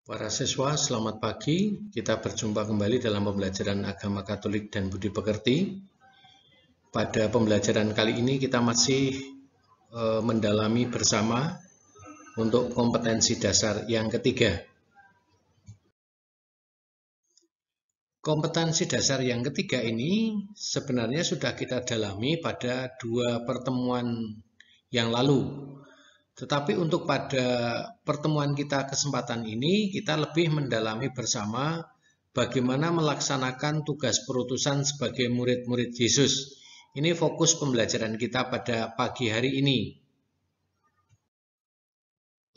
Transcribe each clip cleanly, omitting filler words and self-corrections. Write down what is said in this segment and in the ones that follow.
Para siswa, selamat pagi. Kita berjumpa kembali dalam pembelajaran Agama Katolik dan Budi Pekerti. Pada pembelajaran kali ini kita masih mendalami bersama untuk kompetensi dasar yang ketiga. Kompetensi dasar yang ketiga ini sebenarnya sudah kita dalami pada 2 pertemuan yang lalu. Tetapi untuk pada pertemuan kita kesempatan ini, kita lebih mendalami bersama bagaimana melaksanakan tugas perutusan sebagai murid-murid Yesus. Ini fokus pembelajaran kita pada pagi hari ini.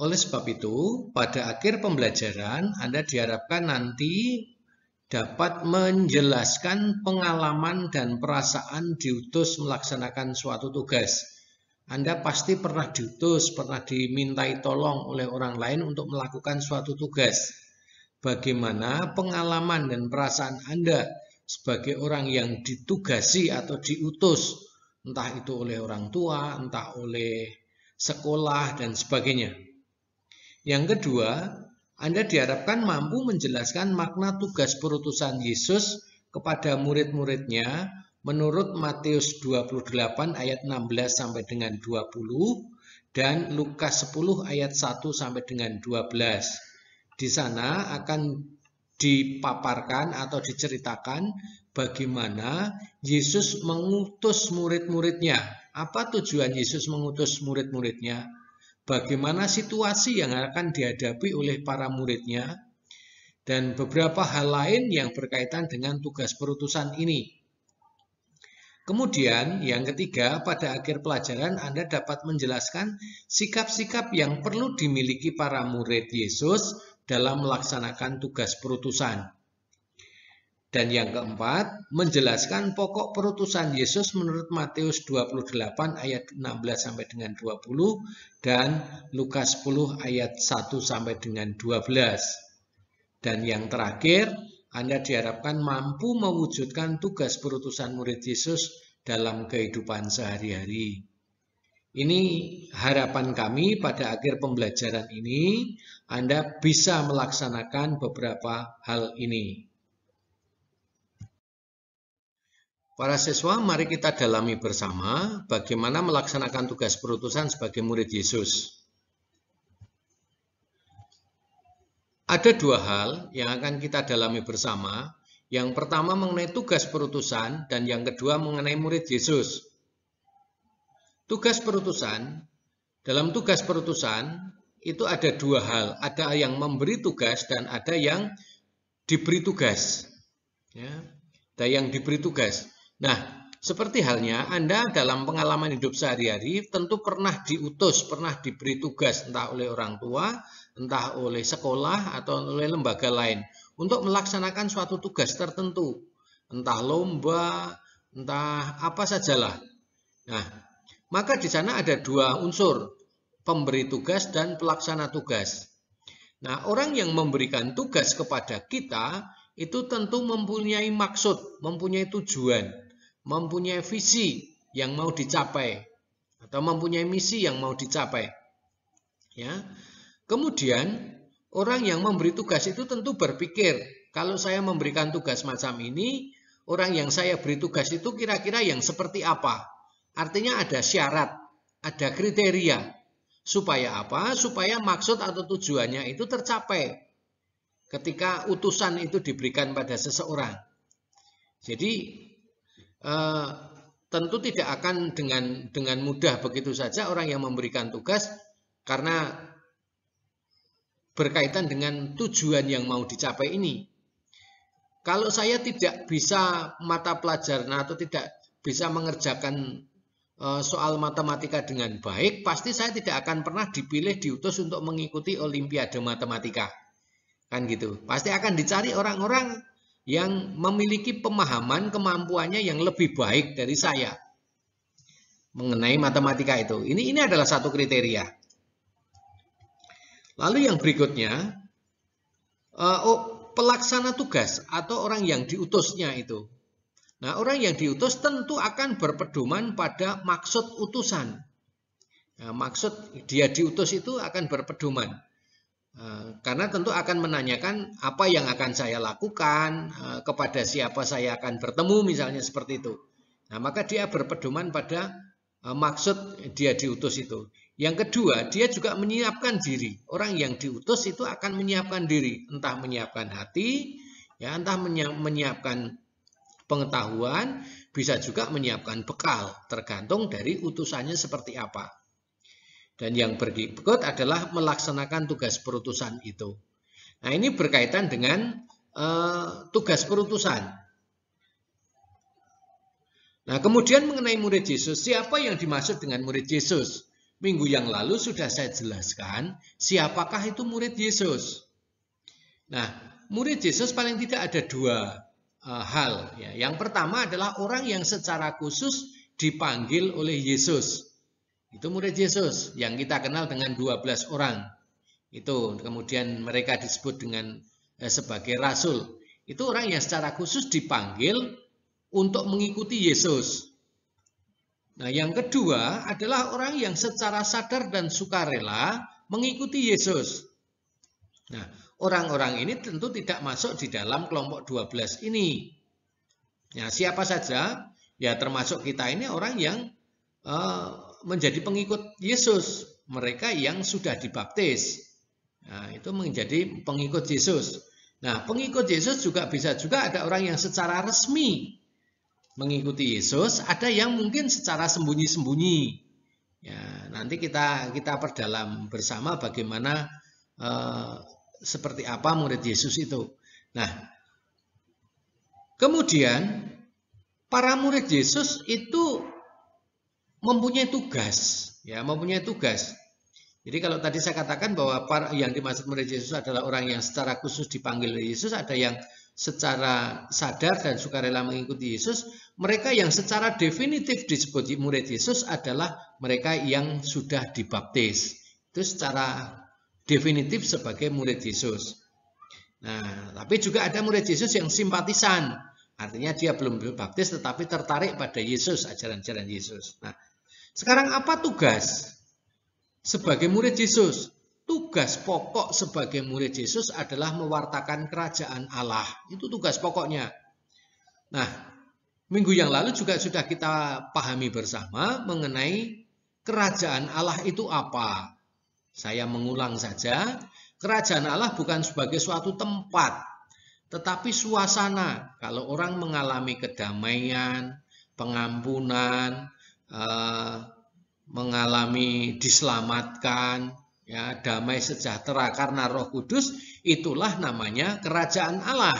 Oleh sebab itu, pada akhir pembelajaran, Anda diharapkan nanti dapat menjelaskan pengalaman dan perasaan diutus melaksanakan suatu tugas. Anda pasti pernah diutus, pernah dimintai tolong oleh orang lain untuk melakukan suatu tugas. Bagaimana pengalaman dan perasaan Anda sebagai orang yang ditugasi atau diutus, entah itu oleh orang tua, entah oleh sekolah, dan sebagainya. Yang kedua, Anda diharapkan mampu menjelaskan makna tugas perutusan Yesus kepada murid-muridnya menurut Matius 28 ayat 16 sampai dengan 20 dan Lukas 10 ayat 1 sampai dengan 12. Di sana akan dipaparkan atau diceritakan bagaimana Yesus mengutus murid-muridnya. Apa tujuan Yesus mengutus murid-muridnya? Bagaimana situasi yang akan dihadapi oleh para muridnya? Dan beberapa hal lain yang berkaitan dengan tugas perutusan ini. Kemudian yang ketiga, pada akhir pelajaran Anda dapat menjelaskan sikap-sikap yang perlu dimiliki para murid Yesus dalam melaksanakan tugas perutusan. Dan yang keempat, menjelaskan pokok perutusan Yesus menurut Matius 28 ayat 16 sampai dengan 20 dan Lukas 10 ayat 1 sampai dengan 12. Dan yang terakhir, Anda diharapkan mampu mewujudkan tugas perutusan murid Yesus dalam kehidupan sehari-hari. Ini harapan kami pada akhir pembelajaran ini, Anda bisa melaksanakan beberapa hal ini. Para siswa, mari kita dalami bersama bagaimana melaksanakan tugas perutusan sebagai murid Yesus. Ada 2 hal yang akan kita dalami bersama. Yang pertama mengenai tugas perutusan dan yang kedua mengenai murid Yesus. Tugas perutusan, dalam tugas perutusan itu ada 2 hal. Ada yang memberi tugas dan ada yang diberi tugas. Ya, ada yang diberi tugas. Nah, seperti halnya Anda dalam pengalaman hidup sehari-hari tentu pernah diutus, pernah diberi tugas entah oleh orang tua, entah oleh sekolah atau oleh lembaga lain untuk melaksanakan suatu tugas tertentu, entah lomba, entah apa sajalah. Nah, maka di sana ada 2 unsur, pemberi tugas dan pelaksana tugas. Nah, orang yang memberikan tugas kepada kita itu tentu mempunyai maksud, mempunyai tujuan, mempunyai visi yang mau dicapai atau mempunyai misi yang mau dicapai. Ya. Kemudian orang yang memberi tugas itu tentu berpikir, kalau saya memberikan tugas macam ini, orang yang saya beri tugas itu kira-kira yang seperti apa? Artinya ada syarat, ada kriteria. Supaya apa? Supaya maksud atau tujuannya itu tercapai ketika utusan itu diberikan pada seseorang. Jadi tentu tidak akan dengan mudah begitu saja orang yang memberikan tugas karena berkaitan dengan tujuan yang mau dicapai ini. Kalau saya tidak bisa mata pelajaran atau tidak bisa mengerjakan soal matematika dengan baik, pasti saya tidak akan pernah dipilih diutus untuk mengikuti Olimpiade Matematika. Kan gitu. Pasti akan dicari orang-orang yang memiliki pemahaman kemampuannya yang lebih baik dari saya mengenai matematika itu. Ini adalah satu kriteria. Lalu yang berikutnya, pelaksana tugas atau orang yang diutusnya itu. Nah, orang yang diutus tentu akan berpedoman pada maksud utusan. Nah, maksud dia diutus itu akan berpedoman. Karena tentu akan menanyakan apa yang akan saya lakukan, kepada siapa saya akan bertemu, misalnya seperti itu. Nah, maka dia berpedoman pada maksud dia diutus itu. Yang kedua, dia juga menyiapkan diri. Orang yang diutus itu akan menyiapkan diri, entah menyiapkan hati, ya, entah menyiapkan pengetahuan, bisa juga menyiapkan bekal, tergantung dari utusannya seperti apa. Dan yang berikut adalah melaksanakan tugas perutusan itu. Nah, ini berkaitan dengan tugas perutusan. Nah, kemudian mengenai murid Yesus, siapa yang dimaksud dengan murid Yesus? Minggu yang lalu sudah saya jelaskan, siapakah itu murid Yesus? Nah, murid Yesus paling tidak ada dua hal. Ya. Yang pertama adalah orang yang secara khusus dipanggil oleh Yesus. Itu murid Yesus yang kita kenal dengan 12 orang. Itu kemudian mereka disebut dengan sebagai rasul. Itu orang yang secara khusus dipanggil untuk mengikuti Yesus. Nah, yang kedua adalah orang yang secara sadar dan sukarela mengikuti Yesus. Nah, orang-orang ini tentu tidak masuk di dalam kelompok 12 ini. Nah, siapa saja? Ya, termasuk kita ini orang yang menjadi pengikut Yesus. Mereka yang sudah dibaptis. Nah, itu menjadi pengikut Yesus. Nah, pengikut Yesus juga bisa juga ada orang yang secara resmi mengikuti Yesus, ada yang mungkin secara sembunyi-sembunyi. Ya, nanti kita perdalam bersama bagaimana seperti apa murid Yesus itu. Nah, kemudian para murid Yesus itu mempunyai tugas, ya, mempunyai tugas. Jadi kalau tadi saya katakan bahwa yang dimaksud murid Yesus adalah orang yang secara khusus dipanggil oleh Yesus, ada yang secara sadar dan sukarela mengikuti Yesus. Mereka yang secara definitif disebut murid Yesus adalah mereka yang sudah dibaptis. Itu secara definitif sebagai murid Yesus. Nah, tapi juga ada murid Yesus yang simpatisan. Artinya dia belum dibaptis tetapi tertarik pada Yesus, ajaran-ajaran Yesus. Nah, sekarang apa tugas sebagai murid Yesus? Tugas pokok sebagai murid Yesus adalah mewartakan kerajaan Allah. Itu tugas pokoknya. Nah, minggu yang lalu juga sudah kita pahami bersama mengenai kerajaan Allah itu apa. Saya mengulang saja, kerajaan Allah bukan sebagai suatu tempat, tetapi suasana. Kalau orang mengalami kedamaian, pengampunan, mengalami diselamatkan, ya, damai sejahtera karena Roh Kudus, itulah namanya kerajaan Allah.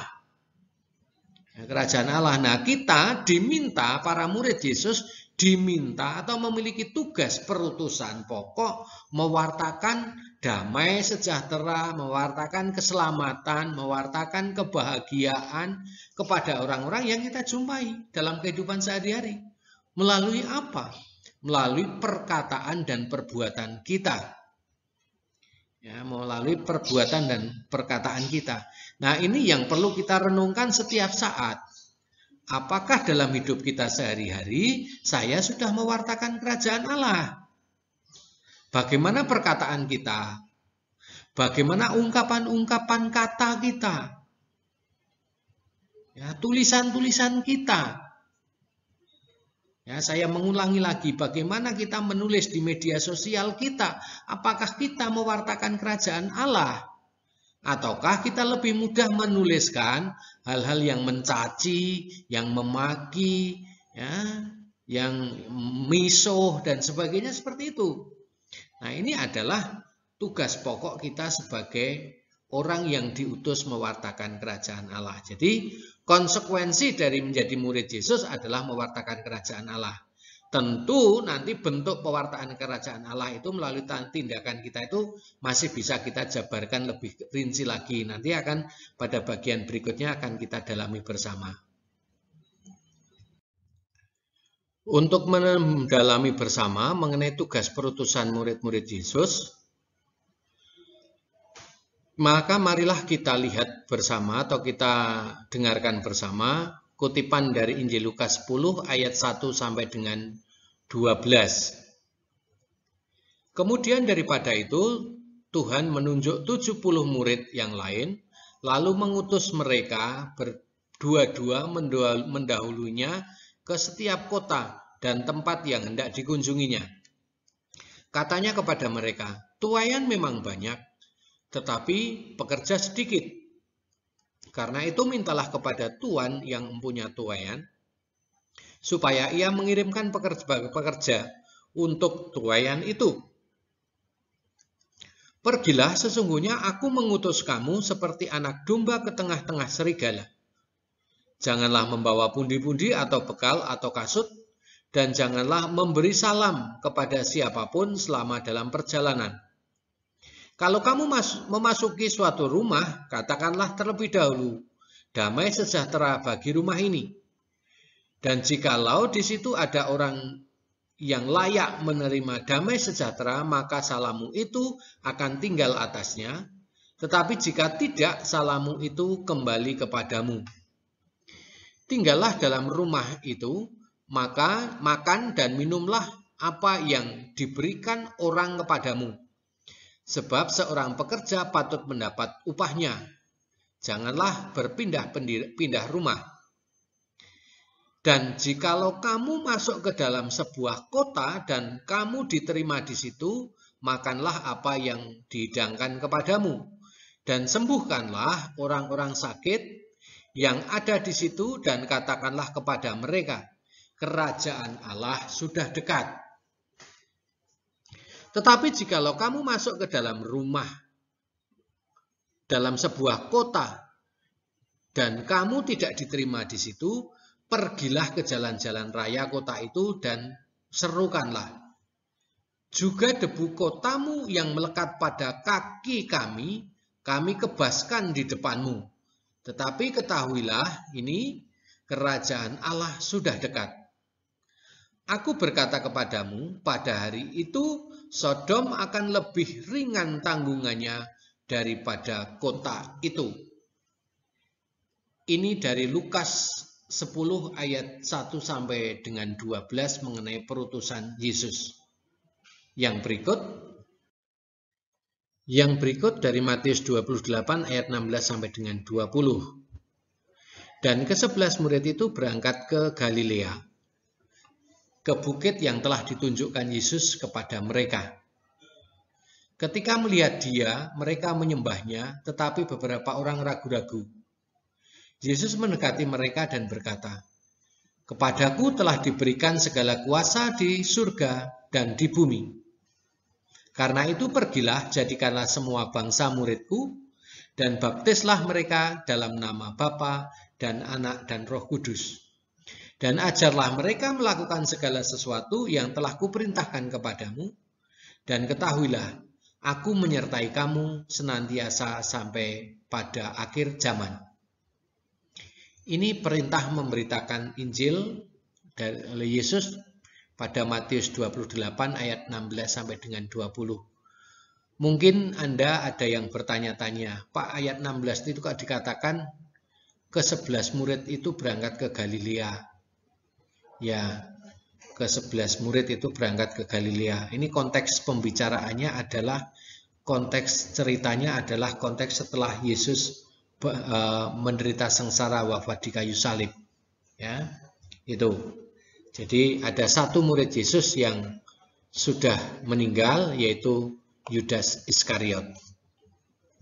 Ya, kerajaan Allah. Nah, kita diminta, para murid Yesus diminta atau memiliki tugas perutusan pokok mewartakan damai sejahtera, mewartakan keselamatan, mewartakan kebahagiaan kepada orang-orang yang kita jumpai dalam kehidupan sehari-hari. Melalui apa? Melalui perkataan dan perbuatan kita. Ya, melalui perbuatan dan perkataan kita. Nah, ini yang perlu kita renungkan setiap saat. Apakah dalam hidup kita sehari-hari saya sudah mewartakan kerajaan Allah? Bagaimana perkataan kita? Bagaimana ungkapan-ungkapan kata kita? Ya, tulisan-tulisan kita. Ya, saya mengulangi lagi, bagaimana kita menulis di media sosial kita? Apakah kita mewartakan kerajaan Allah? Ataukah kita lebih mudah menuliskan hal-hal yang mencaci, yang memaki, ya, yang misuh dan sebagainya seperti itu? Nah, ini adalah tugas pokok kita sebagai orang yang diutus mewartakan kerajaan Allah. Jadi konsekuensi dari menjadi murid Yesus adalah mewartakan kerajaan Allah. Tentu nanti bentuk pewartaan kerajaan Allah itu melalui tindakan kita itu masih bisa kita jabarkan lebih rinci lagi. Nanti akan pada bagian berikutnya akan kita dalami bersama. Untuk mendalami bersama mengenai tugas perutusan murid-murid Yesus, maka marilah kita lihat bersama atau kita dengarkan bersama kutipan dari Injil Lukas 10 ayat 1 sampai dengan 12. Kemudian daripada itu, Tuhan menunjuk 70 murid yang lain, lalu mengutus mereka berdua-dua mendahulunya ke setiap kota dan tempat yang hendak dikunjunginya. Katanya kepada mereka, tuaian memang banyak, tetapi pekerja sedikit. Karena itu mintalah kepada Tuan yang mempunyai tuaian, supaya ia mengirimkan pekerja untuk tuaian itu. Pergilah, sesungguhnya aku mengutus kamu seperti anak domba ke tengah-tengah serigala. Janganlah membawa pundi-pundi atau bekal atau kasut, dan janganlah memberi salam kepada siapapun selama dalam perjalanan. Kalau kamu memasuki suatu rumah, katakanlah terlebih dahulu, damai sejahtera bagi rumah ini. Dan jikalau di situ ada orang yang layak menerima damai sejahtera, maka salammu itu akan tinggal atasnya. Tetapi jika tidak, salammu itu kembali kepadamu. Tinggallah dalam rumah itu, maka makan dan minumlah apa yang diberikan orang kepadamu. Sebab seorang pekerja patut mendapat upahnya. Janganlah berpindah-pindah rumah. Dan jikalau kamu masuk ke dalam sebuah kota dan kamu diterima di situ, makanlah apa yang dihidangkan kepadamu. Dan sembuhkanlah orang-orang sakit yang ada di situ dan katakanlah kepada mereka, kerajaan Allah sudah dekat. Tetapi jikalau kamu masuk ke dalam rumah, dalam sebuah kota, dan kamu tidak diterima di situ, pergilah ke jalan-jalan raya kota itu dan serukanlah. Juga debu kotamu yang melekat pada kaki kami kebaskan di depanmu. Tetapi ketahuilah ini, kerajaan Allah sudah dekat. Aku berkata kepadamu, pada hari itu Sodom akan lebih ringan tanggungannya daripada kota itu. Ini dari Lukas 10 ayat 1 sampai dengan 12 mengenai perutusan Yesus. Yang berikut dari Matius 28 ayat 16 sampai dengan 20. Dan ke-11 murid itu berangkat ke Galilea, ke bukit yang telah ditunjukkan Yesus kepada mereka. Ketika melihat dia, mereka menyembahnya, tetapi beberapa orang ragu-ragu. Yesus mendekati mereka dan berkata, "Kepadaku telah diberikan segala kuasa di surga dan di bumi. Karena itu pergilah, jadikanlah semua bangsa muridku, dan baptislah mereka dalam nama Bapa dan Anak dan Roh Kudus. Dan ajarlah mereka melakukan segala sesuatu yang telah kuperintahkan kepadamu, dan ketahuilah, aku menyertai kamu senantiasa sampai pada akhir zaman." Ini perintah memberitakan Injil dari Yesus pada Matius 28 ayat 16 sampai dengan 20. Mungkin Anda ada yang bertanya-tanya, Pak, ayat 16 itu kok dikatakan ke-11 murid itu berangkat ke Galilea. Ya, ke-11 murid itu berangkat ke Galilea. Ini konteks pembicaraannya adalah, konteks ceritanya adalah konteks setelah Yesus menderita sengsara wafat di kayu salib, ya, itu. Jadi ada satu murid Yesus yang sudah meninggal, yaitu Yudas Iskariot.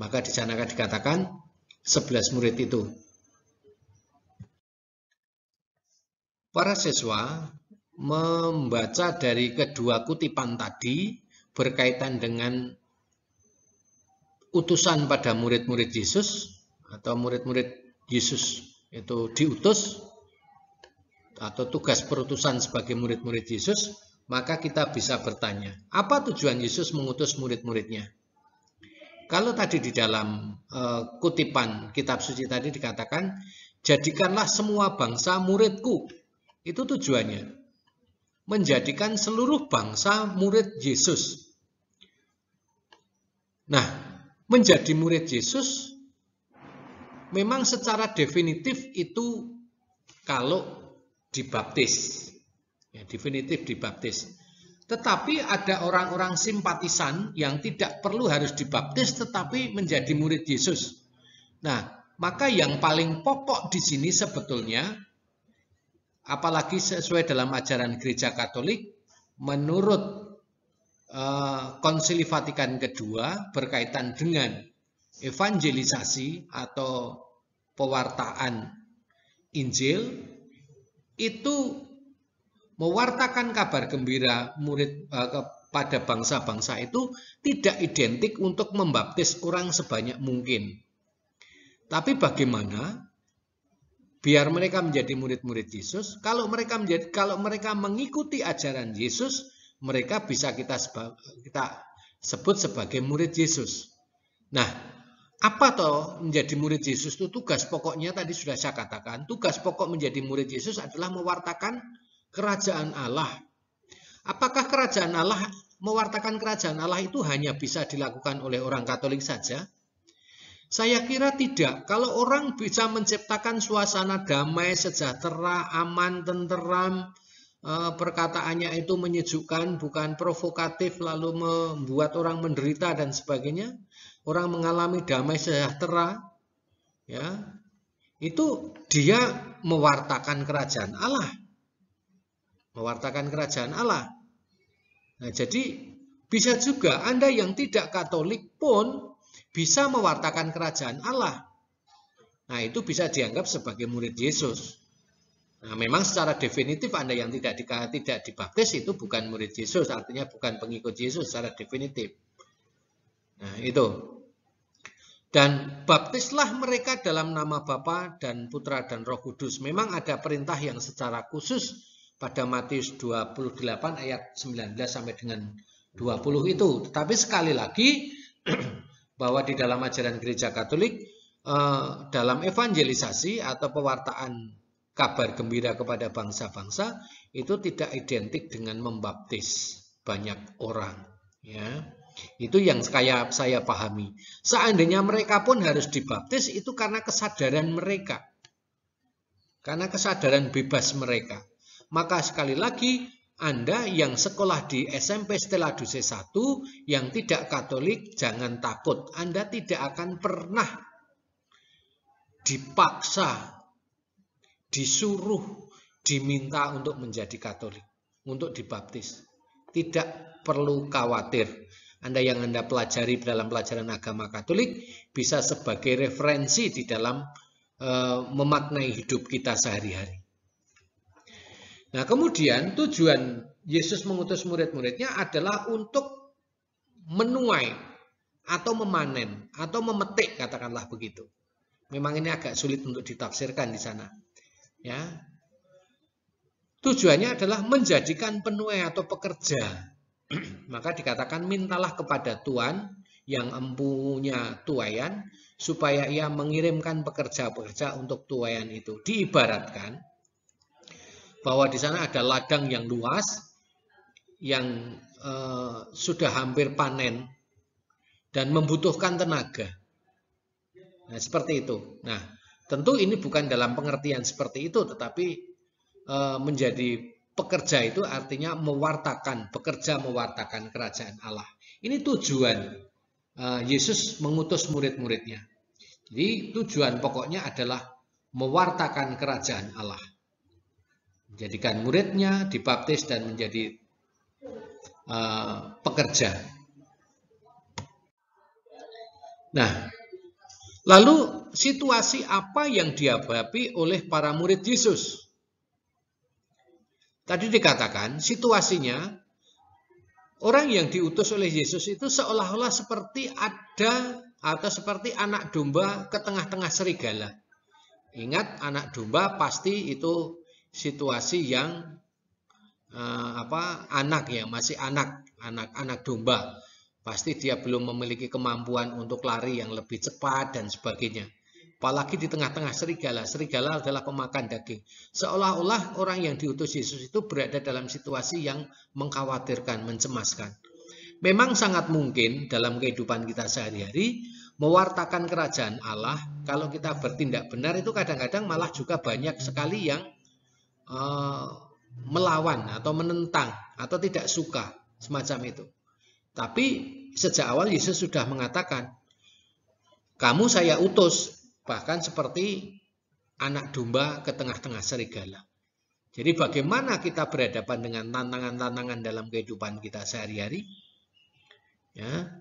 Maka di sana dikatakan 11 murid itu. Para siswa membaca dari kedua kutipan tadi berkaitan dengan utusan pada murid-murid Yesus, atau murid-murid Yesus itu diutus, atau tugas perutusan sebagai murid-murid Yesus, maka kita bisa bertanya, apa tujuan Yesus mengutus murid-muridnya? Kalau tadi di dalam kutipan kitab suci tadi dikatakan, jadikanlah semua bangsa muridku. Itu tujuannya, menjadikan seluruh bangsa murid Yesus. Nah, menjadi murid Yesus memang secara definitif itu kalau dibaptis, ya, definitif dibaptis. Tetapi ada orang-orang simpatisan yang tidak perlu harus dibaptis tetapi menjadi murid Yesus. Nah, maka yang paling pokok di sini sebetulnya, apalagi sesuai dalam ajaran Gereja Katolik, menurut Konsili Vatikan kedua berkaitan dengan evangelisasi atau pewartaan Injil, itu mewartakan kabar gembira kepada bangsa-bangsa itu tidak identik untuk membaptis orang sebanyak mungkin. Tapi bagaimana biar mereka menjadi murid-murid Yesus? Kalau mereka mengikuti ajaran Yesus, mereka bisa kita sebut sebagai murid Yesus. Nah, apa toh menjadi murid Yesus itu? Tugas pokoknya tadi sudah saya katakan, tugas pokok menjadi murid Yesus adalah mewartakan kerajaan Allah. Apakah mewartakan kerajaan Allah itu hanya bisa dilakukan oleh orang Katolik saja? Saya kira tidak. Kalau orang bisa menciptakan suasana damai, sejahtera, aman, tenteram, perkataannya itu menyejukkan, bukan provokatif, lalu membuat orang menderita dan sebagainya, orang mengalami damai sejahtera, ya, itu dia mewartakan kerajaan Allah. Mewartakan kerajaan Allah. Nah, jadi bisa juga Anda yang tidak Katolik pun bisa mewartakan kerajaan Allah. Nah, itu bisa dianggap sebagai murid Yesus. Nah, memang secara definitif Anda yang tidak dibaptis itu bukan murid Yesus, artinya bukan pengikut Yesus secara definitif. Nah, itu. Dan baptislah mereka dalam nama Bapa dan Putra dan Roh Kudus. Memang ada perintah yang secara khusus pada Matius 28 ayat 19 sampai dengan 20 itu. Tetapi sekali lagi bahwa di dalam ajaran Gereja Katolik, dalam evangelisasi atau pewartaan kabar gembira kepada bangsa-bangsa itu tidak identik dengan membaptis banyak orang, ya. Itu yang saya pahami. Seandainya mereka pun harus dibaptis itu karena kesadaran mereka, karena kesadaran bebas mereka. Maka sekali lagi, Anda yang sekolah di SMP Stella Duse 1 yang tidak Katolik, jangan takut. Anda tidak akan pernah dipaksa, disuruh, diminta untuk menjadi Katolik, untuk dibaptis. Tidak perlu khawatir. Anda pelajari dalam pelajaran agama Katolik bisa sebagai referensi di dalam memaknai hidup kita sehari-hari. Nah, kemudian tujuan Yesus mengutus murid-muridnya adalah untuk menuai atau memanen atau memetik, katakanlah begitu. Memang ini agak sulit untuk ditafsirkan di sana. Ya. Tujuannya adalah menjadikan penuai atau pekerja. Maka dikatakan mintalah kepada Tuhan yang empunya tuaian supaya ia mengirimkan pekerja-pekerja untuk tuaian itu. Diibaratkan bahwa di sana ada ladang yang luas yang sudah hampir panen dan membutuhkan tenaga. Nah, seperti itu. Nah, tentu ini bukan dalam pengertian seperti itu, tetapi menjadi pekerja itu artinya bekerja mewartakan kerajaan Allah. Ini tujuan Yesus mengutus murid-muridnya. Jadi tujuan pokoknya adalah mewartakan kerajaan Allah. Menjadikan muridnya dibaptis dan menjadi pekerja. Nah, lalu situasi apa yang dihadapi oleh para murid Yesus? Tadi dikatakan situasinya orang yang diutus oleh Yesus itu seolah-olah seperti ada atau seperti anak domba ke tengah-tengah serigala. Ingat, anak domba pasti itu situasi yang masih anak domba. Pasti dia belum memiliki kemampuan untuk lari yang lebih cepat dan sebagainya. Apalagi di tengah-tengah serigala. Serigala adalah pemakan daging. Seolah-olah orang yang diutus Yesus itu berada dalam situasi yang mengkhawatirkan, mencemaskan. Memang sangat mungkin dalam kehidupan kita sehari-hari mewartakan kerajaan Allah. Kalau kita bertindak benar itu kadang-kadang malah juga banyak sekali yang melawan atau menentang atau tidak suka. semacam itu. Tapi sejak awal Yesus sudah mengatakan, kamu saya utus, bahkan seperti anak domba ke tengah-tengah serigala. Jadi bagaimana kita berhadapan dengan tantangan-tantangan dalam kehidupan kita sehari-hari? Ya,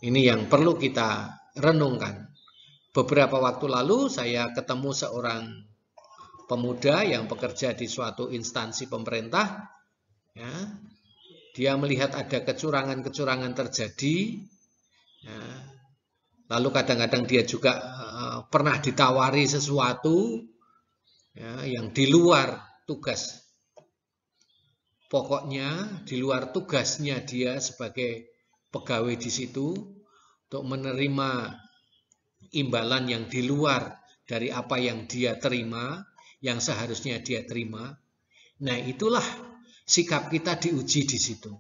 ini yang perlu kita renungkan. Beberapa waktu lalu saya ketemu seorang pemuda yang bekerja di suatu instansi pemerintah. Ya, dia melihat ada kecurangan-kecurangan terjadi. Ya, lalu kadang-kadang dia juga pernah ditawari sesuatu ya, yang di luar tugas. Pokoknya di luar tugasnya dia sebagai pegawai di situ untuk menerima imbalan yang di luar dari apa yang dia terima, yang seharusnya dia terima. Nah, itulah sikap kita diuji di situ.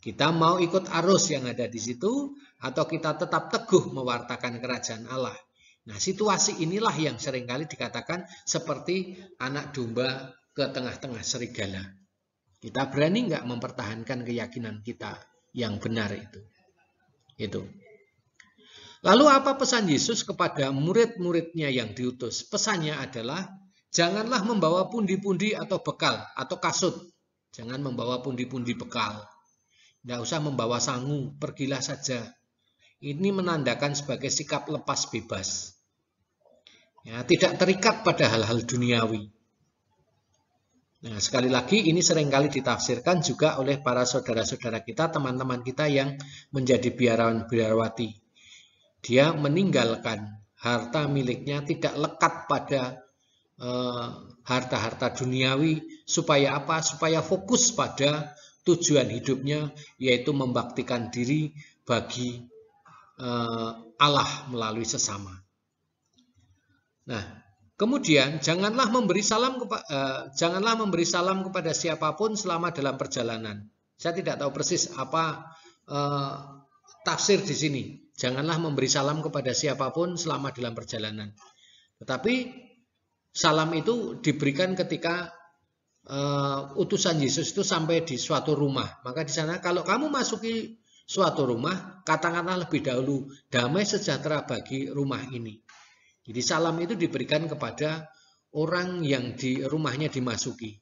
Kita mau ikut arus yang ada di situ atau kita tetap teguh mewartakan kerajaan Allah. Nah, situasi inilah yang seringkali dikatakan seperti anak domba ke tengah-tengah serigala. Kita berani nggak mempertahankan keyakinan kita yang benar itu? Itu. Lalu apa pesan Yesus kepada murid-muridnya yang diutus? Pesannya adalah, janganlah membawa pundi-pundi atau bekal atau kasut. Jangan membawa pundi-pundi bekal. Tidak usah membawa sangu, pergilah saja. Ini menandakan sebagai sikap lepas bebas. Ya, tidak terikat pada hal-hal duniawi. Nah, sekali lagi ini seringkali ditafsirkan juga oleh para saudara-saudara kita, teman-teman kita yang menjadi biarawan-biarawati. Dia meninggalkan harta miliknya, tidak lekat pada harta-harta duniawi. Supaya apa? Supaya fokus pada tujuan hidupnya, yaitu membaktikan diri bagi Allah melalui sesama. Nah, kemudian janganlah memberi salam kepada siapapun selama dalam perjalanan. Saya tidak tahu persis apa tafsir di sini. Janganlah memberi salam kepada siapapun selama dalam perjalanan. Tetapi salam itu diberikan ketika utusan Yesus itu sampai di suatu rumah. Maka di sana kalau kamu masuki suatu rumah, katakanlah lebih dahulu, damai sejahtera bagi rumah ini. Jadi salam itu diberikan kepada orang yang di rumahnya dimasuki.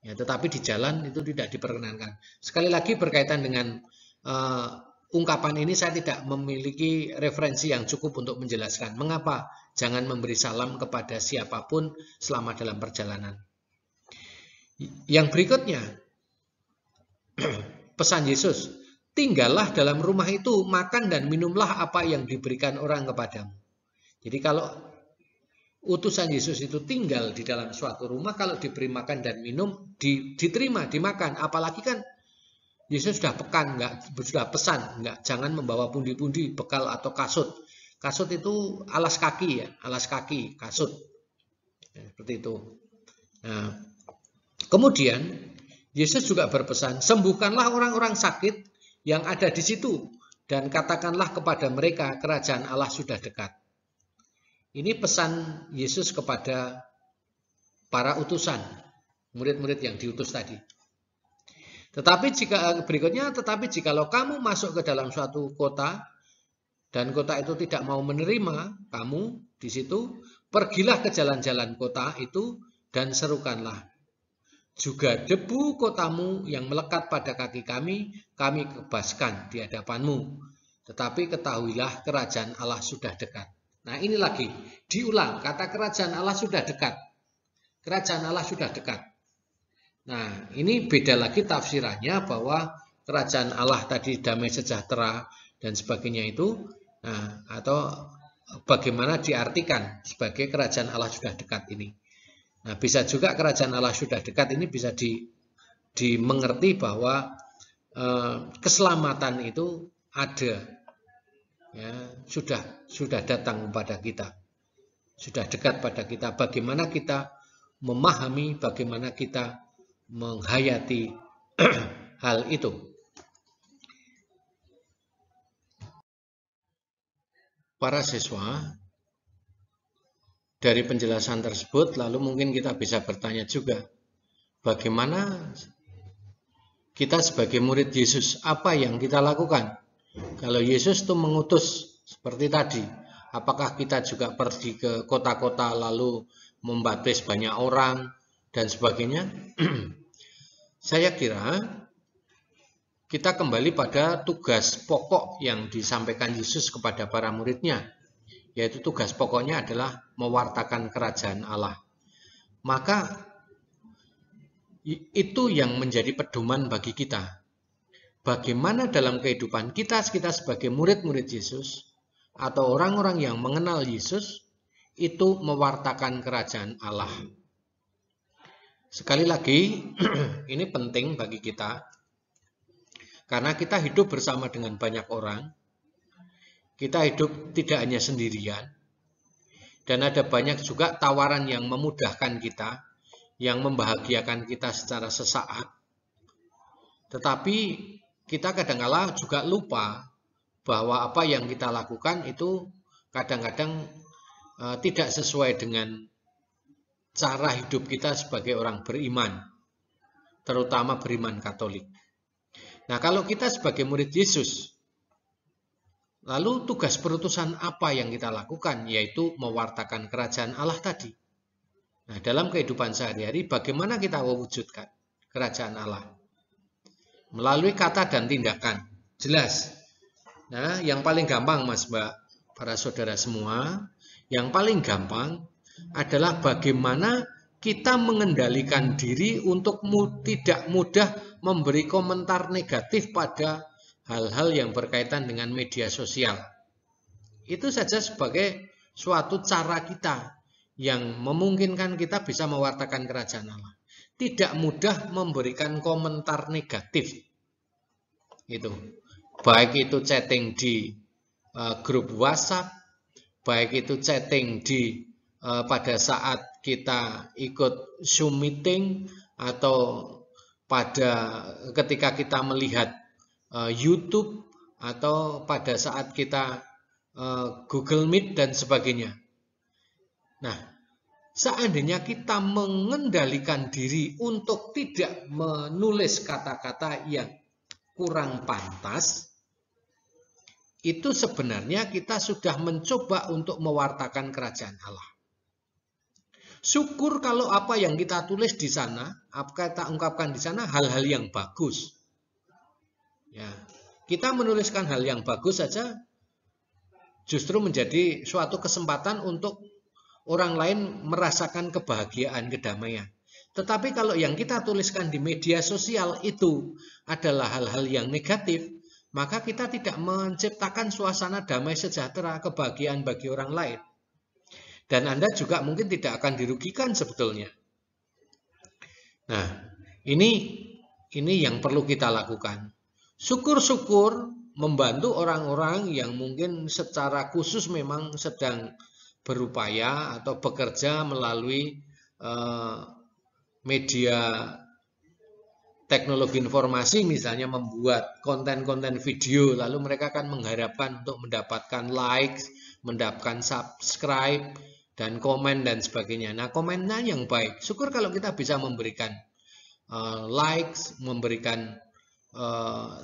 Ya, tetapi di jalan itu tidak diperkenankan. Sekali lagi berkaitan dengan ungkapan ini saya tidak memiliki referensi yang cukup untuk menjelaskan. Mengapa jangan memberi salam kepada siapapun selama dalam perjalanan. Yang berikutnya, pesan Yesus, tinggallah dalam rumah itu, makan dan minumlah apa yang diberikan orang kepadamu. Jadi kalau utusan Yesus itu tinggal di dalam suatu rumah, kalau diberi makan dan minum, diterima, dimakan. Apalagi kan Yesus sudah sudah pesan, jangan membawa pundi-pundi, bekal atau kasut. Kasut itu alas kaki ya, alas kaki, kasut. Ya, seperti itu. Nah, kemudian Yesus juga berpesan, sembuhkanlah orang-orang sakit yang ada di situ dan katakanlah kepada mereka kerajaan Allah sudah dekat. Ini pesan Yesus kepada para utusan, murid-murid yang diutus tadi. Tetapi jikalau kamu masuk ke dalam suatu kota dan kota itu tidak mau menerima kamu di situ, pergilah ke jalan-jalan kota itu dan serukanlah, juga debu kotamu yang melekat pada kaki kami kebaskan di hadapanmu. Tetapi ketahuilah kerajaan Allah sudah dekat. Nah, ini lagi diulang, kata kerajaan Allah sudah dekat. Kerajaan Allah sudah dekat. Nah, ini beda lagi tafsirannya bahwa kerajaan Allah tadi damai sejahtera dan sebagainya itu, nah, atau bagaimana diartikan sebagai kerajaan Allah sudah dekat ini. Nah, bisa juga kerajaan Allah sudah dekat ini bisa dimengerti bahwa keselamatan itu ada. Ya, sudah datang kepada kita, sudah dekat pada kita. Bagaimana kita memahami, bagaimana kita menghayati hal itu. Para siswa, dari penjelasan tersebut, lalu mungkin kita bisa bertanya juga, bagaimana kita sebagai murid Yesus, apa yang kita lakukan? Kalau Yesus itu mengutus seperti tadi, apakah kita juga pergi ke kota-kota lalu membaptis banyak orang dan sebagainya? Saya kira kita kembali pada tugas pokok yang disampaikan Yesus kepada para muridnya, yaitu tugas pokoknya adalah mewartakan kerajaan Allah. Maka itu yang menjadi pedoman bagi kita. Bagaimana dalam kehidupan kita sebagai murid-murid Yesus atau orang-orang yang mengenal Yesus itu mewartakan kerajaan Allah. Sekali lagi, ini penting bagi kita karena kita hidup bersama dengan banyak orang. Kita hidup tidak hanya sendirian. Dan ada banyak juga tawaran yang memudahkan kita, yang membahagiakan kita secara sesaat. Tetapi kita kadang-kala juga lupa bahwa apa yang kita lakukan itu kadang-kadang tidak sesuai dengan cara hidup kita sebagai orang beriman, terutama beriman Katolik. Nah, kalau kita sebagai murid Yesus, lalu tugas perutusan apa yang kita lakukan? Yaitu mewartakan kerajaan Allah tadi. Nah, dalam kehidupan sehari-hari, bagaimana kita mewujudkan kerajaan Allah? Melalui kata dan tindakan. Jelas. Nah, yang paling gampang, Mas, Mbak, para saudara semua, yang paling gampang adalah bagaimana kita mengendalikan diri untuk tidak mudah memberi komentar negatif pada hal-hal yang berkaitan dengan media sosial. Itu saja sebagai suatu cara kita yang memungkinkan kita bisa mewartakan kerajaan Allah. Tidak mudah memberikan komentar negatif. Itu. Baik itu chatting di grup WhatsApp, baik itu chatting di pada saat kita ikut Zoom meeting atau ketika kita melihat YouTube atau pada saat kita Google Meet dan sebagainya. Nah, seandainya kita mengendalikan diri untuk tidak menulis kata-kata yang kurang pantas, itu sebenarnya kita sudah mencoba untuk mewartakan kerajaan Allah. Syukur kalau apa yang kita tulis di sana, apa kita ungkapkan di sana hal-hal yang bagus. Ya, kita menuliskan hal yang bagus saja justru menjadi suatu kesempatan untuk orang lain merasakan kebahagiaan, kedamaian. Tetapi kalau yang kita tuliskan di media sosial itu adalah hal-hal yang negatif, maka kita tidak menciptakan suasana damai sejahtera, kebahagiaan bagi orang lain. Dan Anda juga mungkin tidak akan dirugikan sebetulnya. Nah, ini yang perlu kita lakukan. Syukur-syukur membantu orang-orang yang mungkin secara khusus memang sedang berupaya atau bekerja melalui media teknologi informasi, misalnya membuat konten-konten video, lalu mereka akan mengharapkan untuk mendapatkan likes, mendapatkan subscribe, dan komen dan sebagainya. Nah, komennya yang baik. Syukur kalau kita bisa memberikan likes, memberikan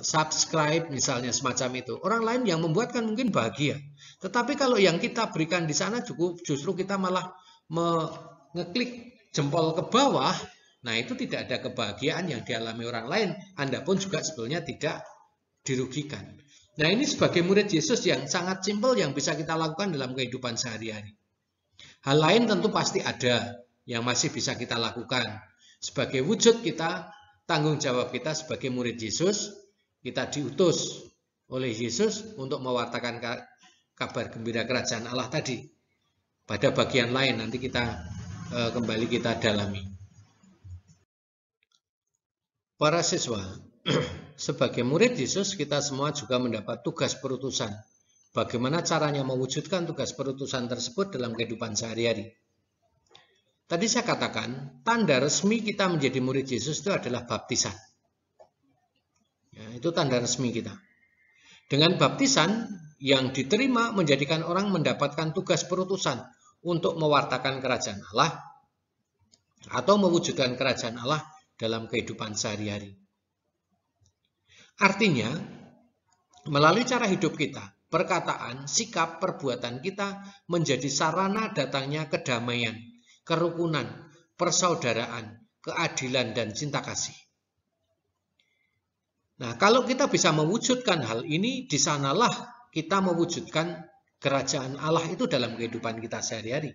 subscribe, misalnya semacam itu. Orang lain yang membuatkan mungkin bahagia. Tetapi kalau yang kita berikan di sana justru kita malah ngeklik jempol ke bawah, nah itu tidak ada kebahagiaan yang dialami orang lain. Anda pun juga sebetulnya tidak dirugikan. Nah, ini sebagai murid Yesus yang sangat simpel yang bisa kita lakukan dalam kehidupan sehari-hari. Hal lain tentu pasti ada yang masih bisa kita lakukan. Sebagai wujud kita, tanggung jawab kita sebagai murid Yesus, kita diutus oleh Yesus untuk mewartakan kabar gembira kerajaan Allah tadi. Pada bagian lain nanti kita kembali kita dalami. Para siswa, sebagai murid Yesus kita semua juga mendapat tugas perutusan. Bagaimana caranya mewujudkan tugas perutusan tersebut dalam kehidupan sehari-hari? Tadi saya katakan, tanda resmi kita menjadi murid Yesus itu adalah baptisan. Ya, itu tanda resmi kita. Dengan baptisan yang diterima menjadikan orang mendapatkan tugas perutusan untuk mewartakan kerajaan Allah atau mewujudkan kerajaan Allah dalam kehidupan sehari-hari. Artinya, melalui cara hidup kita, perkataan, sikap, perbuatan kita menjadi sarana datangnya kedamaian, kerukunan, persaudaraan, keadilan, dan cinta kasih. Nah, kalau kita bisa mewujudkan hal ini, di sanalah kita mewujudkan kerajaan Allah itu dalam kehidupan kita sehari-hari.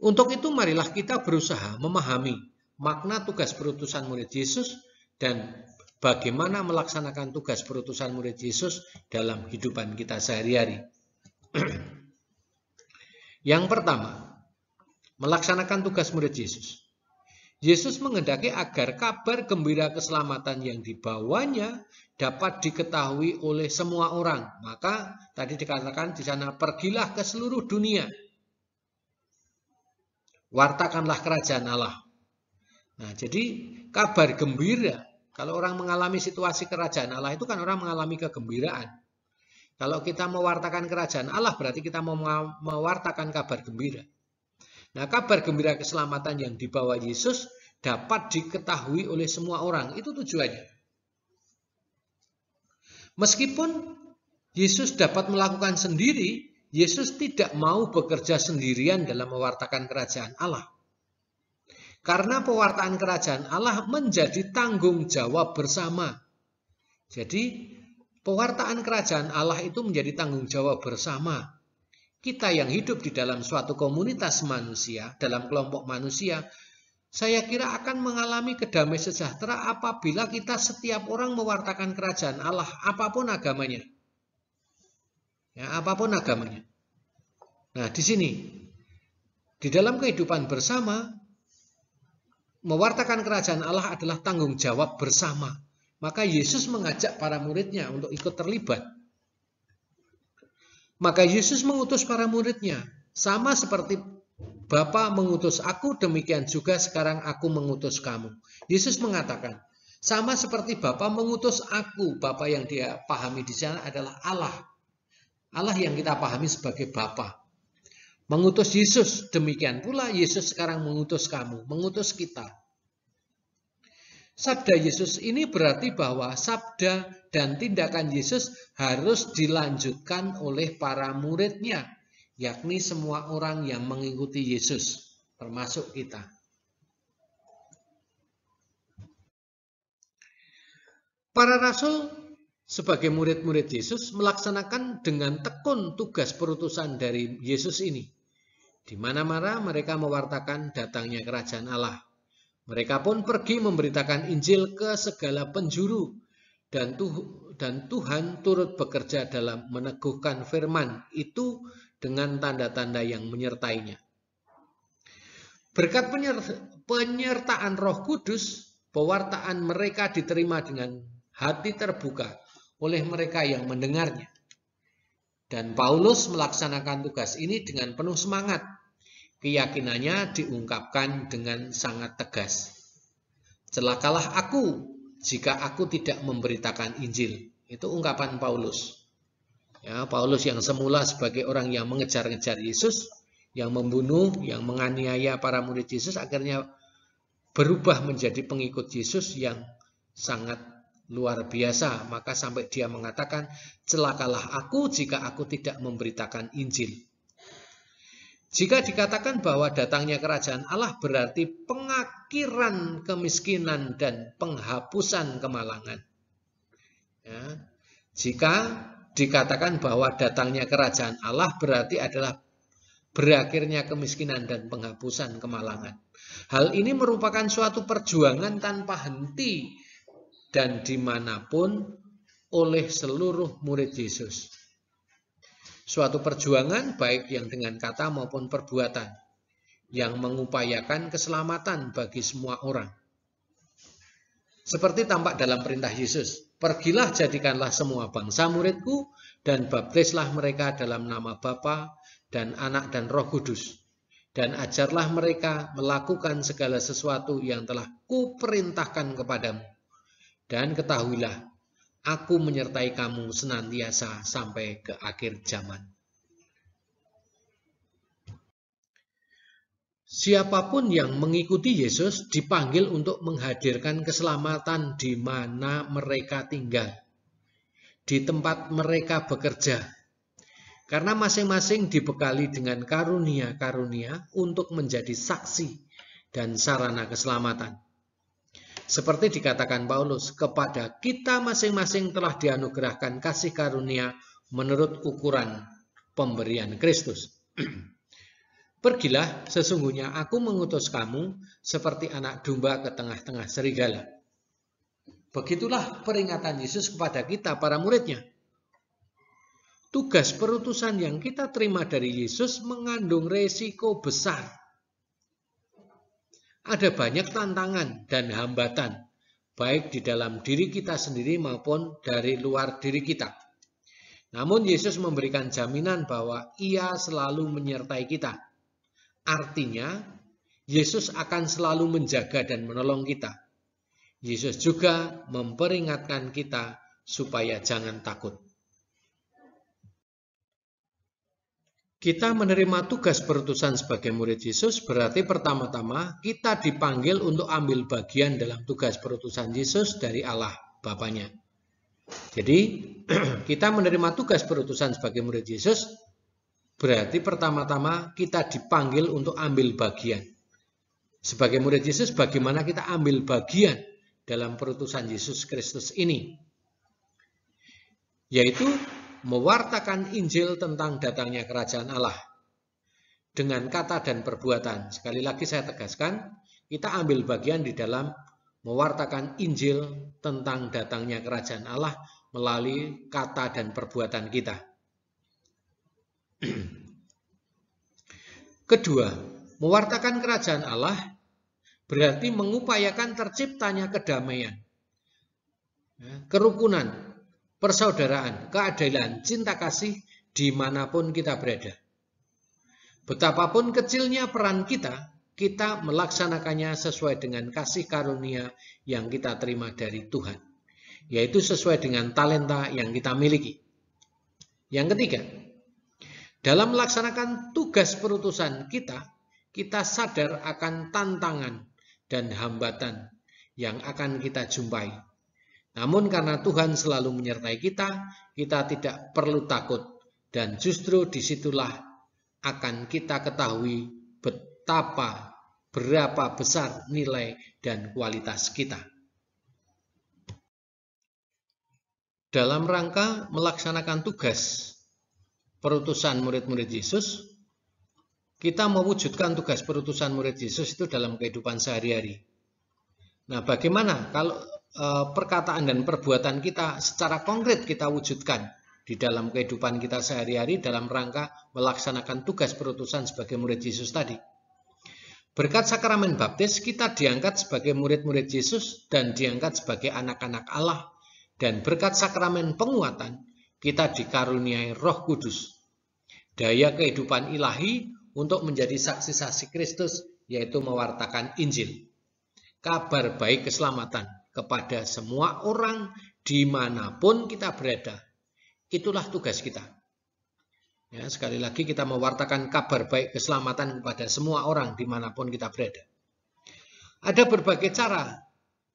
Untuk itu, marilah kita berusaha memahami makna tugas perutusan murid Yesus dan bagaimana melaksanakan tugas perutusan murid Yesus dalam kehidupan kita sehari-hari. Yang pertama, melaksanakan tugas murid Yesus. Yesus menghendaki agar kabar gembira keselamatan yang dibawanya dapat diketahui oleh semua orang. Maka tadi dikatakan di sana, pergilah ke seluruh dunia. Wartakanlah kerajaan Allah. Nah, jadi kabar gembira, kalau orang mengalami situasi kerajaan Allah itu kan orang mengalami kegembiraan. Kalau kita mewartakan kerajaan Allah berarti kita mau mewartakan kabar gembira. Nah, kabar gembira keselamatan yang dibawa Yesus dapat diketahui oleh semua orang. Itu tujuannya. Meskipun Yesus dapat melakukan sendiri, Yesus tidak mau bekerja sendirian dalam mewartakan kerajaan Allah. Karena pewartaan kerajaan Allah menjadi tanggung jawab bersama. Jadi, pewartaan kerajaan Allah itu menjadi tanggung jawab bersama. Kita yang hidup di dalam suatu komunitas manusia, dalam kelompok manusia, saya kira akan mengalami kedamaian sejahtera apabila kita setiap orang mewartakan kerajaan Allah, apapun agamanya. Ya, apapun agamanya. Nah, di sini, di dalam kehidupan bersama, mewartakan kerajaan Allah adalah tanggung jawab bersama. Maka Yesus mengajak para muridnya untuk ikut terlibat. Maka Yesus mengutus para muridnya, sama seperti Bapa mengutus aku, demikian juga sekarang aku mengutus kamu. Yesus mengatakan, sama seperti Bapa mengutus aku, Bapa yang dia pahami di sana adalah Allah. Allah yang kita pahami sebagai Bapa. Mengutus Yesus, demikian pula Yesus sekarang mengutus kamu, mengutus kita. Sabda Yesus ini berarti bahwa sabda dan tindakan Yesus harus dilanjutkan oleh para muridnya, yakni semua orang yang mengikuti Yesus, termasuk kita. Para rasul sebagai murid-murid Yesus melaksanakan dengan tekun tugas perutusan dari Yesus ini. Di mana-mana mereka mewartakan datangnya kerajaan Allah. Mereka pun pergi memberitakan Injil ke segala penjuru dan Tuhan turut bekerja dalam meneguhkan firman itu dengan tanda-tanda yang menyertainya. Berkat penyertaan Roh Kudus, pewartaan mereka diterima dengan hati terbuka oleh mereka yang mendengarnya. Dan Paulus melaksanakan tugas ini dengan penuh semangat. Keyakinannya diungkapkan dengan sangat tegas. Celakalah aku jika aku tidak memberitakan Injil. Itu ungkapan Paulus. Ya, Paulus yang semula sebagai orang yang mengejar-ngejar Yesus, yang membunuh, yang menganiaya para murid Yesus, akhirnya berubah menjadi pengikut Yesus yang sangat luar biasa. Maka sampai dia mengatakan, celakalah aku jika aku tidak memberitakan Injil. Jika dikatakan bahwa datangnya kerajaan Allah berarti pengakhiran kemiskinan dan penghapusan kemalangan. Ya. Jika dikatakan bahwa datangnya kerajaan Allah berarti adalah berakhirnya kemiskinan dan penghapusan kemalangan. Hal ini merupakan suatu perjuangan tanpa henti dan dimanapun oleh seluruh murid Yesus. Suatu perjuangan baik yang dengan kata maupun perbuatan yang mengupayakan keselamatan bagi semua orang. Seperti tampak dalam perintah Yesus, pergilah jadikanlah semua bangsa muridku dan baptislah mereka dalam nama Bapa dan Anak dan Roh Kudus. Dan ajarlah mereka melakukan segala sesuatu yang telah kuperintahkan kepadamu. Dan ketahuilah, aku menyertai kamu senantiasa sampai ke akhir zaman. Siapapun yang mengikuti Yesus dipanggil untuk menghadirkan keselamatan di mana mereka tinggal, di tempat mereka bekerja. Karena masing-masing dibekali dengan karunia-karunia untuk menjadi saksi dan sarana keselamatan. Seperti dikatakan Paulus, kepada kita masing-masing telah dianugerahkan kasih karunia menurut ukuran pemberian Kristus. Pergilah, sesungguhnya aku mengutus kamu seperti anak domba ke tengah-tengah serigala. Begitulah peringatan Yesus kepada kita, para muridnya. Tugas perutusan yang kita terima dari Yesus mengandung resiko besar. Ada banyak tantangan dan hambatan, baik di dalam diri kita sendiri maupun dari luar diri kita. Namun Yesus memberikan jaminan bahwa Ia selalu menyertai kita. Artinya, Yesus akan selalu menjaga dan menolong kita. Yesus juga memperingatkan kita supaya jangan takut. Kita menerima tugas perutusan sebagai murid Yesus berarti pertama-tama kita dipanggil untuk ambil bagian dalam tugas perutusan Yesus dari Allah Bapanya. Jadi, kita menerima tugas perutusan sebagai murid Yesus berarti pertama-tama kita dipanggil untuk ambil bagian. Sebagai murid Yesus, bagaimana kita ambil bagian dalam perutusan Yesus Kristus ini? Yaitu mewartakan Injil tentang datangnya kerajaan Allah. Dengan kata dan perbuatan. Sekali lagi saya tegaskan, kita ambil bagian di dalam mewartakan Injil tentang datangnya kerajaan Allah melalui kata dan perbuatan kita. Kedua, mewartakan kerajaan Allah berarti mengupayakan terciptanya kedamaian, kerukunan, persaudaraan, keadilan, cinta kasih dimanapun kita berada. Betapapun kecilnya peran kita, kita melaksanakannya sesuai dengan kasih karunia yang kita terima dari Tuhan, yaitu sesuai dengan talenta yang kita miliki. Yang ketiga, dalam melaksanakan tugas perutusan kita sadar akan tantangan dan hambatan yang akan kita jumpai. Namun karena Tuhan selalu menyertai kita tidak perlu takut. Dan justru disitulah akan kita ketahui berapa besar nilai dan kualitas kita. Dalam rangka melaksanakan tugas perutusan murid-murid Yesus, kita mewujudkan tugas perutusan murid Yesus itu dalam kehidupan sehari-hari. Nah, bagaimana kalau perkataan dan perbuatan kita secara konkret kita wujudkan di dalam kehidupan kita sehari-hari dalam rangka melaksanakan tugas perutusan sebagai murid Yesus tadi? Berkat sakramen baptis, kita diangkat sebagai murid-murid Yesus dan diangkat sebagai anak-anak Allah. Dan berkat sakramen penguatan, kita dikaruniai Roh Kudus, daya kehidupan ilahi untuk menjadi saksi-saksi Kristus, yaitu mewartakan Injil, kabar baik keselamatan kepada semua orang dimanapun kita berada. Itulah tugas kita. Ya, sekali lagi kita mewartakan kabar baik keselamatan kepada semua orang dimanapun kita berada. Ada berbagai cara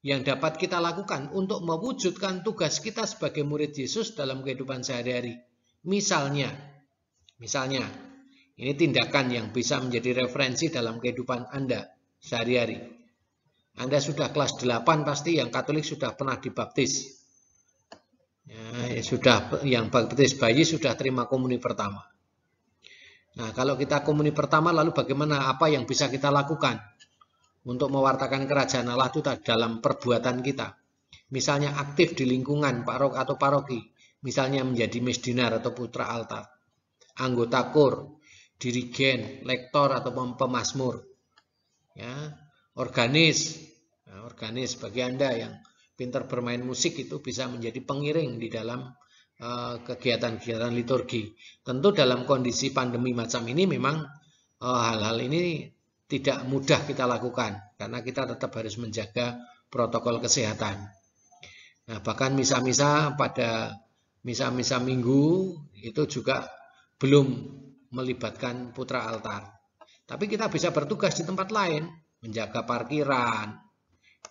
yang dapat kita lakukan untuk mewujudkan tugas kita sebagai murid Yesus dalam kehidupan sehari-hari. Misalnya, ini tindakan yang bisa menjadi referensi dalam kehidupan Anda sehari-hari. Anda sudah kelas 8 pasti yang Katolik sudah pernah dibaptis. Yang baptis bayi sudah terima komuni pertama. Nah, kalau kita komuni pertama lalu bagaimana, apa yang bisa kita lakukan untuk mewartakan kerajaan Allah itu dalam perbuatan kita? Misalnya aktif di lingkungan paroki, misalnya menjadi misdinar atau putra altar, anggota KUR, dirigen, lektor atau pemazmur, ya, organis bagi Anda yang pintar bermain musik itu bisa menjadi pengiring di dalam kegiatan-kegiatan liturgi. Tentu dalam kondisi pandemi macam ini memang hal-hal ini tidak mudah kita lakukan karena kita tetap harus menjaga protokol kesehatan. Nah, bahkan misa-misa pada misa-misa minggu itu juga belum melibatkan putra altar. Tapi kita bisa bertugas di tempat lain, menjaga parkiran,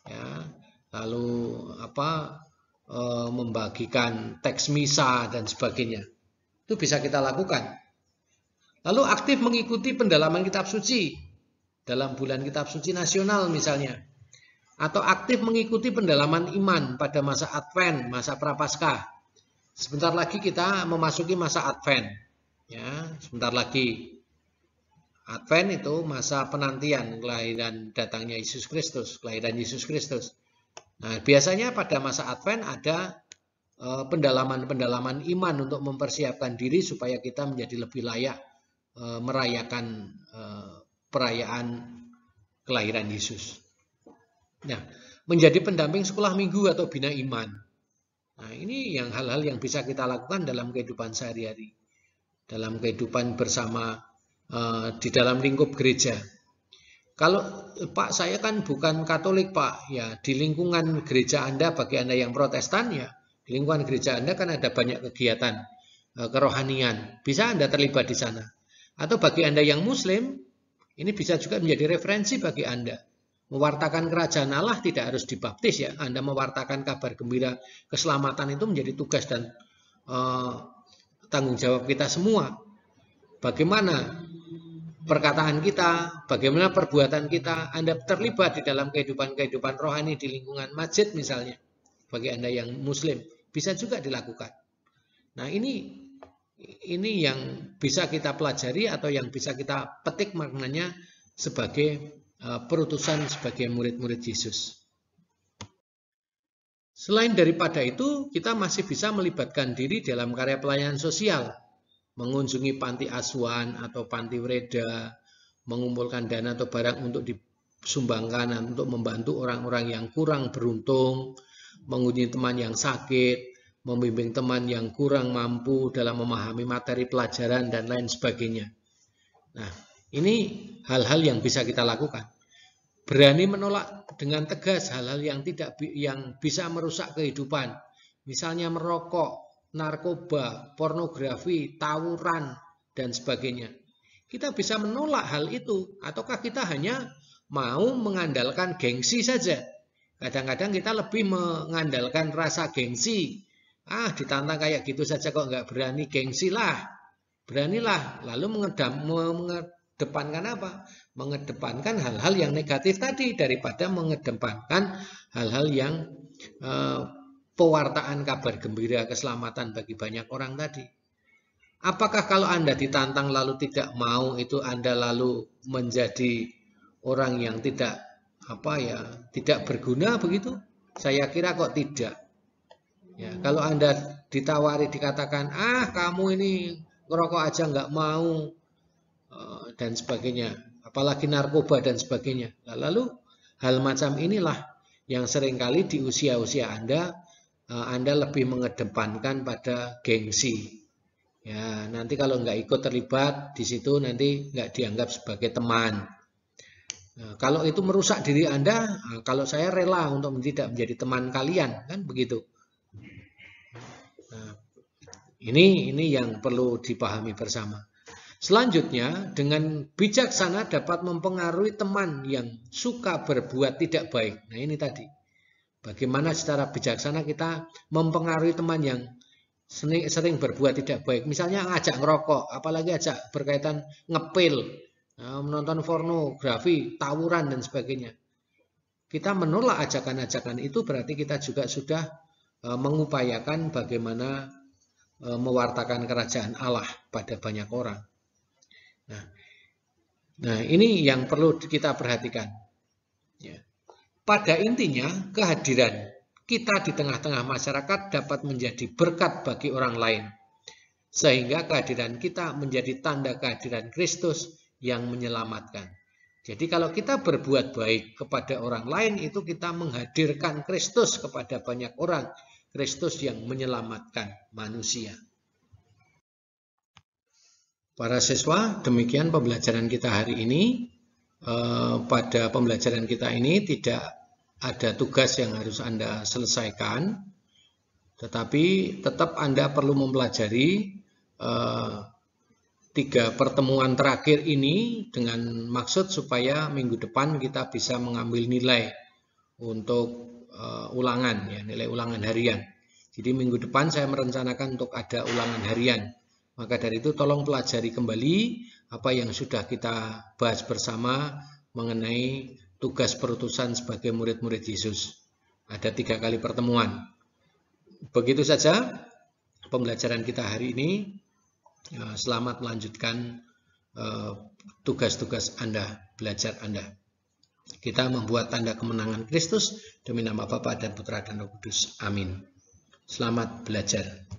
ya, lalu membagikan teks misa dan sebagainya. Itu bisa kita lakukan. Lalu aktif mengikuti pendalaman kitab suci dalam bulan kitab suci nasional misalnya. Atau aktif mengikuti pendalaman iman pada masa Advent, masa Prapaskah. Sebentar lagi kita memasuki masa Advent. Ya, sebentar lagi. Advent itu masa penantian kelahiran datangnya Yesus Kristus, kelahiran Yesus Kristus. Nah, biasanya pada masa Advent ada pendalaman-pendalaman iman untuk mempersiapkan diri supaya kita menjadi lebih layak merayakan perayaan kelahiran Yesus. Nah, menjadi pendamping sekolah minggu atau bina iman. Nah, ini yang hal-hal yang bisa kita lakukan dalam kehidupan sehari-hari, dalam kehidupan bersama di dalam lingkup gereja. Kalau Pak, saya kan bukan Katolik Pak, ya di lingkungan gereja Anda, bagi Anda yang Protestan ya, di lingkungan gereja Anda kan ada banyak kegiatan kerohanian, bisa Anda terlibat di sana. Atau bagi Anda yang Muslim, ini bisa juga menjadi referensi bagi Anda. Mewartakan kerajaan Allah tidak harus dibaptis ya. Anda mewartakan kabar gembira keselamatan itu menjadi tugas dan tanggung jawab kita semua. Bagaimana perkataan kita, bagaimana perbuatan kita, Anda terlibat di dalam kehidupan rohani di lingkungan masjid misalnya. Bagi Anda yang Muslim, bisa juga dilakukan. Nah, ini yang bisa kita pelajari atau yang bisa kita petik maknanya sebagai perutusan sebagai murid-murid Yesus. Selain daripada itu, kita masih bisa melibatkan diri dalam karya pelayanan sosial, mengunjungi panti asuhan atau panti wereda, mengumpulkan dana atau barang untuk disumbangkan untuk membantu orang-orang yang kurang beruntung, mengunjungi teman yang sakit, membimbing teman yang kurang mampu dalam memahami materi pelajaran dan lain sebagainya. Nah, ini hal-hal yang bisa kita lakukan. Berani menolak dengan tegas hal-hal yang bisa merusak kehidupan. Misalnya merokok, narkoba, pornografi, tawuran, dan sebagainya. Kita bisa menolak hal itu, ataukah kita hanya mau mengandalkan gengsi saja? Kadang-kadang kita lebih mengandalkan rasa gengsi. Ditantang kayak gitu saja kok nggak berani, gengsi lah. Beranilah, lalu mengedepankan apa? Mengedepankan hal-hal yang negatif tadi daripada mengedepankan hal-hal yang pewartaan kabar gembira keselamatan bagi banyak orang tadi. Apakah kalau Anda ditantang lalu tidak mau, itu Anda lalu menjadi orang yang tidak berguna begitu? Saya kira kok tidak. Ya, kalau Anda ditawari dikatakan, kamu ini ngerokok aja nggak mau dan sebagainya, apalagi narkoba dan sebagainya. Lalu hal macam inilah yang seringkali di usia-usia Anda lebih mengedepankan pada gengsi. Ya, nanti kalau nggak ikut terlibat di situ nanti nggak dianggap sebagai teman. Nah, kalau itu merusak diri Anda, kalau saya rela untuk tidak menjadi teman kalian, kan begitu. Nah, ini yang perlu dipahami bersama. Selanjutnya, dengan bijaksana dapat mempengaruhi teman yang suka berbuat tidak baik. Nah, ini tadi. Bagaimana secara bijaksana kita mempengaruhi teman yang sering berbuat tidak baik. Misalnya ngajak ngerokok, apalagi ajak berkaitan ngepil, menonton pornografi, tawuran dan sebagainya. Kita menolak ajakan-ajakan itu berarti kita juga sudah mengupayakan bagaimana mewartakan kerajaan Allah pada banyak orang. Nah, ini yang perlu kita perhatikan. Ya. Pada intinya, kehadiran kita di tengah-tengah masyarakat dapat menjadi berkat bagi orang lain. Sehingga kehadiran kita menjadi tanda kehadiran Kristus yang menyelamatkan. Jadi kalau kita berbuat baik kepada orang lain, itu kita menghadirkan Kristus kepada banyak orang. Kristus yang menyelamatkan manusia. Para siswa, demikian pembelajaran kita hari ini. Pada pembelajaran kita ini tidak ada tugas yang harus Anda selesaikan, tetapi tetap Anda perlu mempelajari 3 pertemuan terakhir ini dengan maksud supaya minggu depan kita bisa mengambil nilai untuk ulangan, ya, nilai ulangan harian. Jadi minggu depan saya merencanakan untuk ada ulangan harian. Maka dari itu tolong pelajari kembali apa yang sudah kita bahas bersama mengenai tugas perutusan sebagai murid-murid Yesus. Ada 3 kali pertemuan. Begitu saja pembelajaran kita hari ini. Selamat melanjutkan tugas-tugas Anda, belajar Anda. Kita membuat tanda kemenangan Kristus demi nama Bapa dan Putra dan Roh Kudus. Amin. Selamat belajar.